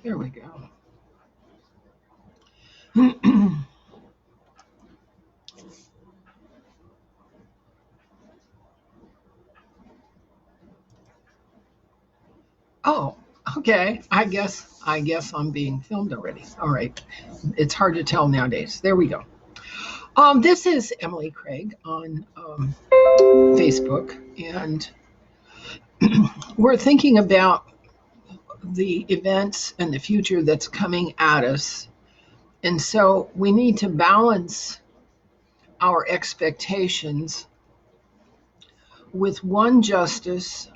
Here we go. Oh, okay. I guess I'm being filmed already. All right. It's hard to tell nowadays. There we go. This is Emily Craig on Facebook, and we're thinking about the events and the future that's coming at us. And so we need to balance our expectations with one justice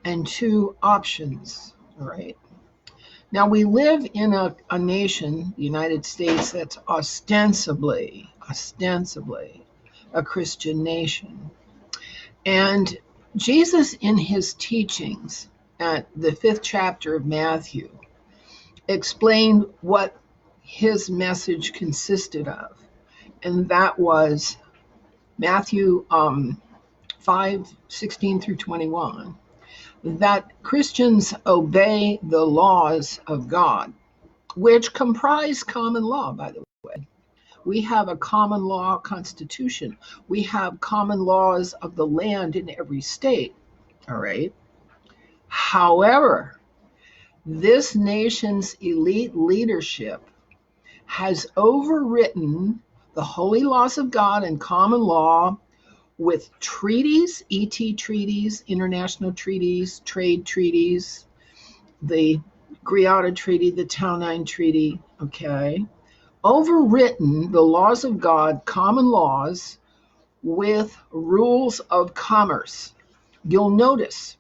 and two options. All right. Now, we live in a nation, the United States, that's ostensibly a Christian nation. And Jesus, in his teachings at the 5th chapter of Matthew, explained what his message consisted of. And that was Matthew 5:16 through 21, that Christians obey the laws of God, which comprise common law, by the way. We have a common law constitution. We have common laws of the land in every state. All right. However, this nation's elite leadership has overwritten the holy laws of God and common law with treaties, treaties, international treaties, trade treaties, the Greada Treaty, the Townine Treaty, okay, overwritten the laws of God, common laws, with rules of commerce. You'll notice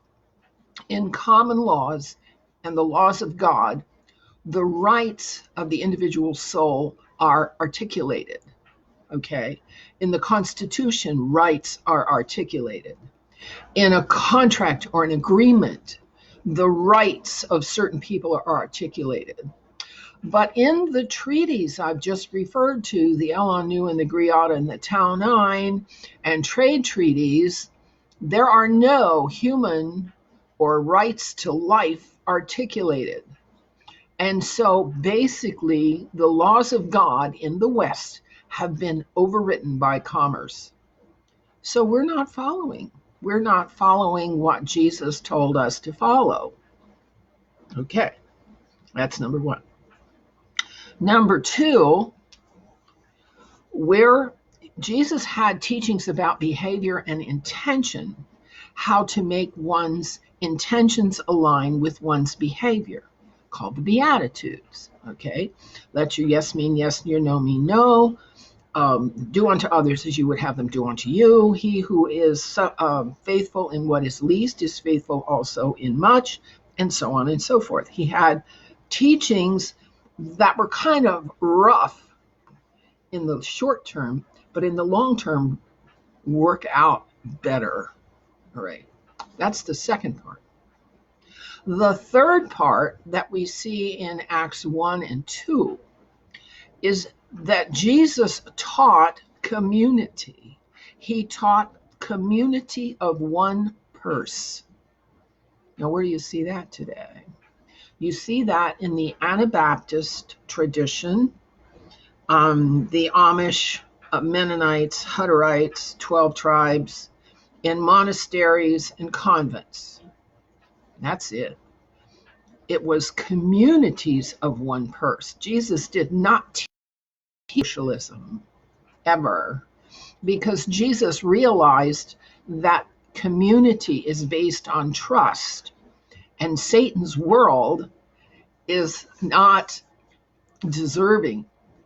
in common laws and the laws of God, the rights of the individual soul are articulated. Okay. In the Constitution, rights are articulated. In a contract or an agreement, the rights of certain people are articulated. But in the treaties I've just referred to, the LNU and the Greada and the Townine and trade treaties, there are no human or rights to life articulated. And so basically, the laws of God in the West have been overwritten by commerce. So we're not following. We're not following what Jesus told us to follow. Okay, that's number one. Number two, where Jesus had teachings about behavior and intention, how to make one's intentions align with one's behavior, called the Beatitudes. Okay, let your yes mean yes, your no mean no. Do unto others as you would have them do unto you. He who is faithful in what is least is faithful also in much, and so on and so forth. He had teachings that were kind of rough in the short term, but in the long term, work out better. All right. That's the second part. The third part that we see in Acts 1 and 2 is that Jesus taught community. He taught community of one purse. Now, where do you see that today? You see that in the Anabaptist tradition, the Amish, Mennonites, Hutterites, 12 tribes, in monasteries and convents. That's it. It was communities of one purse. Jesus did not teach socialism ever, because Jesus realized that community is based on trust, and Satan's world is not deserving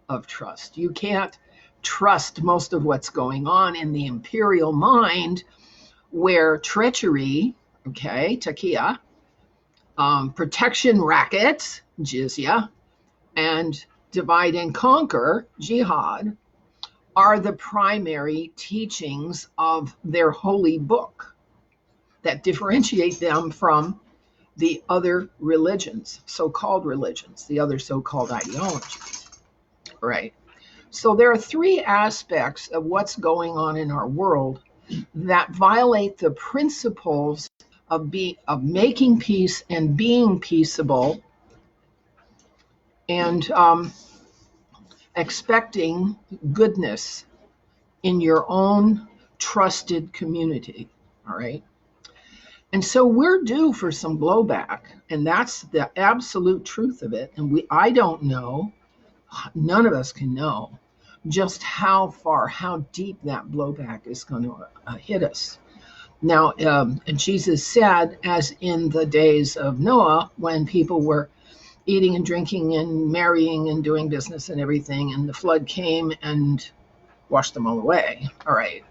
of trust. You can't trust most of what's going on in the imperial mind, where treachery, okay, takia, protection rackets, jizya, and divide and conquer, jihad, are the primary teachings of their holy book that differentiate them from the other religions, so-called religions, the other so-called ideologies, right? So there are three aspects of what's going on in our world that violate the principles of making peace and being peaceable and expecting goodness in your own trusted community. All right. And so we're due for some blowback, and that's the absolute truth of it. And I don't know, none of us can know just how far, how deep that blowback is going to hit us. Now, Jesus said, as in the days of Noah, when people were eating and drinking and marrying and doing business and everything, and the flood came and washed them all away. All right.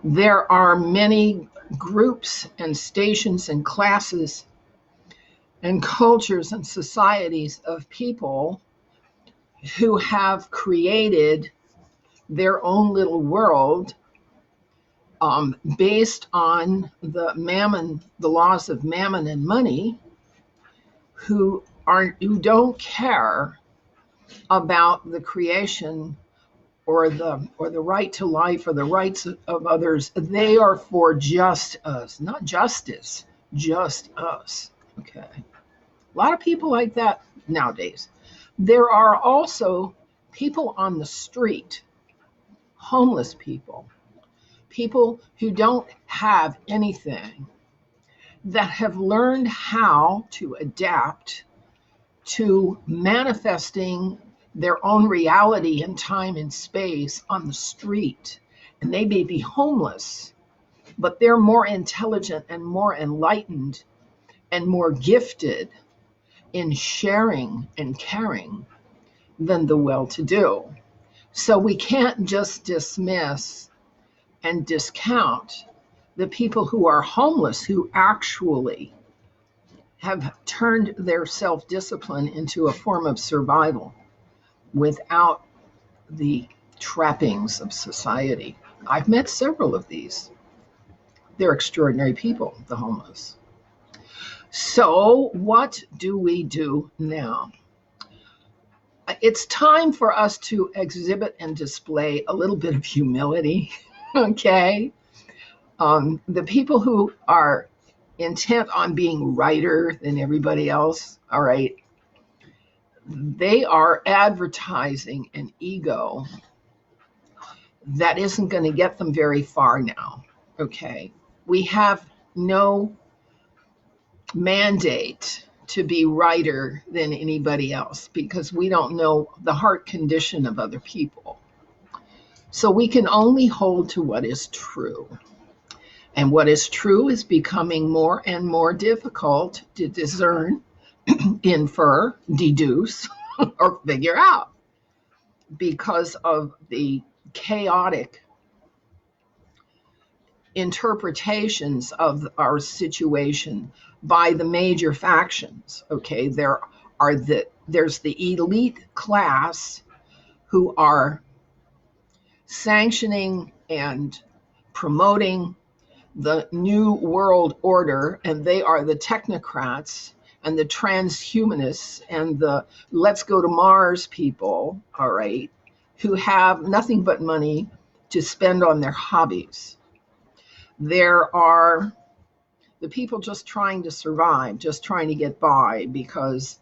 There are many groups and stations and classes and cultures and societies of people who have created their own little world based on the laws of mammon and money, who don't care about the creation or the right to life or the rights of others. They are for just us, not justice, just us. Okay. A lot of people like that nowadays. There are also people on the street, homeless people who don't have anything, that have learned how to adapt to manifesting their own reality in time and space on the street. And they may be homeless, but they're more intelligent and more enlightened and more gifted in sharing and caring than the well-to-do. So we can't just dismiss and discount the people who are homeless, who actually have turned their self-discipline into a form of survival without the trappings of society. I've met several of these. They're extraordinary people, the homeless. So what do we do now? It's time for us to exhibit and display a little bit of humility, okay? The people who are intent on being righter than everybody else, all right, they are advertising an ego that isn't going to get them very far now, okay? We have no mandate to be righter than anybody else because we don't know the heart condition of other people. So we can only hold to what is true. And what is true is becoming more and more difficult to discern, infer, deduce, or figure out because of the chaotic interpretations of our situation by the major factions. Okay, there's the elite class who are sanctioning and promoting the new world order, and they are the technocrats and the transhumanists and the let's go to Mars people, all right, who have nothing but money to spend on their hobbies. There are the people just trying to survive, just trying to get by because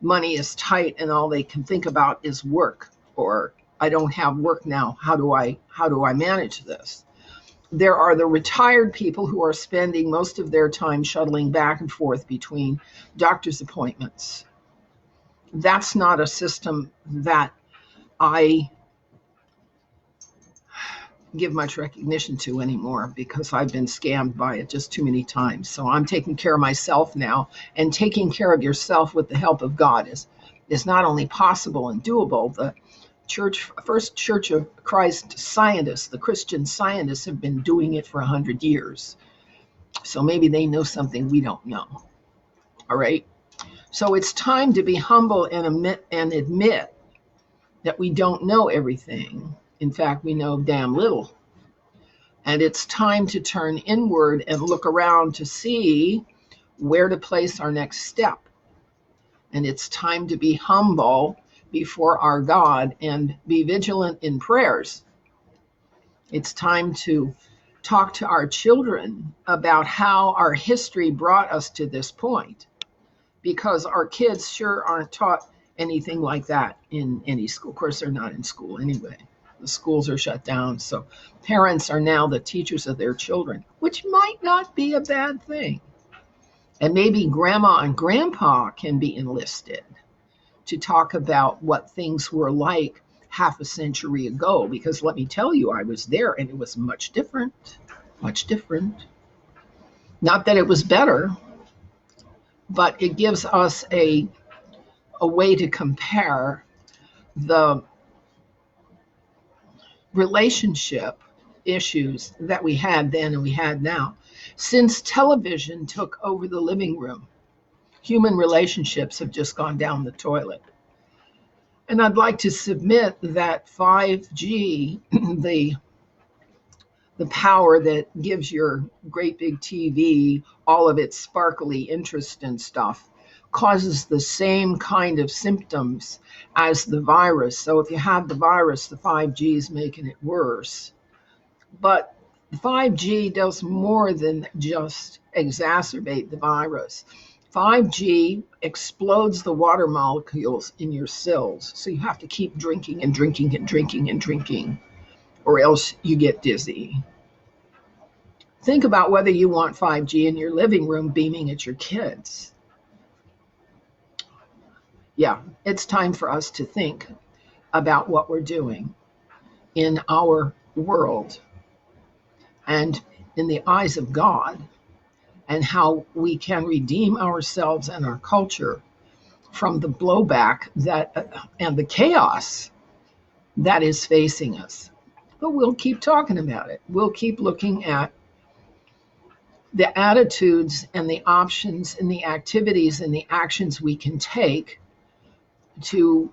money is tight and all they can think about is work, or I don't have work now. How do I manage this? There are the retired people who are spending most of their time shuttling back and forth between doctor's appointments. That's not a system that I give much recognition to anymore because I've been scammed by it just too many times. So I'm taking care of myself now, and taking care of yourself with the help of God is not only possible and doable. The First Church of Christ scientists, the Christian scientists, have been doing it for 100 years. So maybe they know something we don't know. All right. So it's time to be humble and admit that we don't know everything. In fact, we know damn little. And it's time to turn inward and look around to see where to place our next step. And it's time to be humble before our God and be vigilant in prayers. It's time to talk to our children about how our history brought us to this point, because our kids sure aren't taught anything like that in any school. Of course, they're not in school anyway. The schools are shut down. So parents are now the teachers of their children, which might not be a bad thing. And maybe grandma and grandpa can be enlisted to talk about what things were like half a century ago. Because let me tell you, I was there and it was much different, much different. Not that it was better, but it gives us a way to compare the relationship issues that we had then and we had now. Since television took over the living room, human relationships have just gone down the toilet. And I'd like to submit that 5G, the power that gives your great big TV all of its sparkly interest and stuff, causes the same kind of symptoms as the virus. So if you have the virus, the 5G is making it worse. But 5G does more than just exacerbate the virus. 5G explodes the water molecules in your cells. So you have to keep drinking and drinking and drinking and drinking, or else you get dizzy. Think about whether you want 5G in your living room beaming at your kids. Yeah, it's time for us to think about what we're doing in our world and in the eyes of God, and how we can redeem ourselves and our culture from the blowback that and the chaos that is facing us. But we'll keep talking about it. We'll keep looking at the attitudes and the options and the activities and the actions we can take to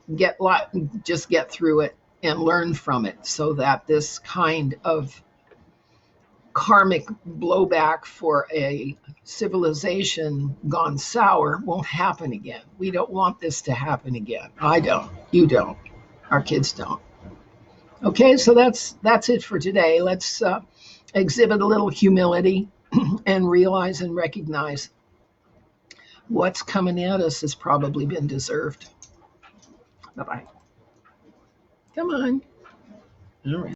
just get through it and learn from it, so that this kind of karmic blowback for a civilization gone sour won't happen again. We don't want this to happen again. I don't. You don't. Our kids don't. Okay, so that's it for today. Let's exhibit a little humility and realize and recognize what's coming at us has probably been deserved. Bye-bye. Come on. All right.